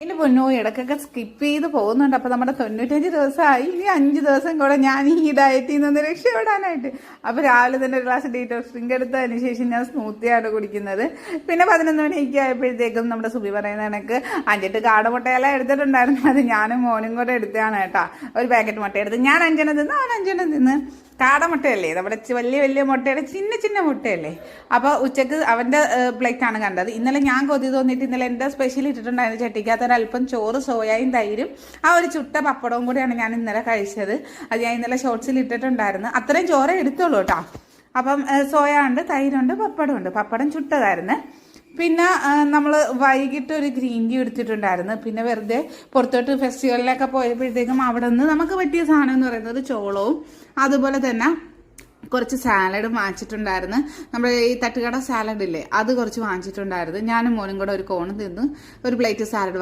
എന്റെ പൊന്നോ ഇടയ്ക്കൊക്കെ സ്കിപ്പ് ചെയ്ത് പോകുന്നുണ്ട്. അപ്പൊ നമ്മുടെ 95 ദിവസമായി. ഇനി 5 ദിവസം കൂടെ ഞാൻ ഈ ഡയറ്റിൽ നിന്ന് രക്ഷപ്പെടാനായിട്ട്. അപ്പൊ രാവിലെ തന്നെ ഒരു ഗ്ലാസ് ഡീറ്റോക്സ് ഡ്രിങ്ക് എടുത്തതിന് ശേഷം ഞാൻ സ്മൂത്തിയാണ് കുടിക്കുന്നത്. പിന്നെ 11 മണിയൊക്കെ ആയപ്പോഴത്തേക്കും നമ്മുടെ സുബി പറയുന്ന കണക്ക് 5-8 കാടമുട്ടയെല്ലാം എടുത്തിട്ടുണ്ടായിരുന്നു. അത് ഞാനും മോനും കൂടെ എടുത്തതാണ് കേട്ടാ. ഒരു പാക്കറ്റ് മുട്ട എടുത്ത് ഞാൻ 5 തിന്ന്, അവൻ 5 തിന്ന്. കാടമുട്ടയല്ലേ, നമ്മുടെ വലിയ വലിയ മുട്ടയുടെ ചിന്ന ചിന്ന മുട്ടയല്ലേ. അപ്പൊ ഉച്ചക്ക് അവന്റെ പ്ലേറ്റ് ആണ് കണ്ടത്. ഇന്നലെ ഞാൻ കൊതി തോന്നിയിട്ട് ഇന്നലെ എന്റെ സ്പെഷ്യൽ ഇട്ടിട്ടുണ്ടായിരുന്നു ചട്ടിക്കകത്ത് ഒരല്പം ചോറ്, സോയായും തൈരും ആ ഒരു ചുട്ട പപ്പടവും കൂടിയാണ് ഞാൻ ഇന്നലെ കഴിച്ചത്. അത് ഞാൻ ഇന്നലെ ഷോർട്സിൽ ഇട്ടിട്ടുണ്ടായിരുന്നു. അത്രയും ചോറേ എടുത്തോളൂ കേട്ടോ. അപ്പം സോയ ഉണ്ട്, തൈരുണ്ട്, പപ്പടമുണ്ട്. പപ്പടം ചുട്ടതായിരുന്നു. പിന്നെ നമ്മൾ വൈകിട്ട് ഒരു ഗ്രീൻ ടീ എടുത്തിട്ടുണ്ടായിരുന്നു. പിന്നെ വെറുതെ പുറത്തോട്ട് ഫെസ്റ്റിവലിലൊക്കെ പോയപ്പോഴത്തേക്കും അവിടെ നിന്ന് നമുക്ക് പറ്റിയ സാധനം എന്ന് പറയുന്നത് ചോളവും അതുപോലെ തന്നെ കുറച്ച് സാലഡും വാങ്ങിച്ചിട്ടുണ്ടായിരുന്നു. നമ്മുടെ ഈ തട്ടുകട സാലഡ് ഇല്ലേ, അത് കുറച്ച് വാങ്ങിച്ചിട്ടുണ്ടായിരുന്നു. ഞാനും മോനും കൂടെ ഒരു കോണ് തിന്ന് ഒരു പ്ലേറ്റ് സാലഡ്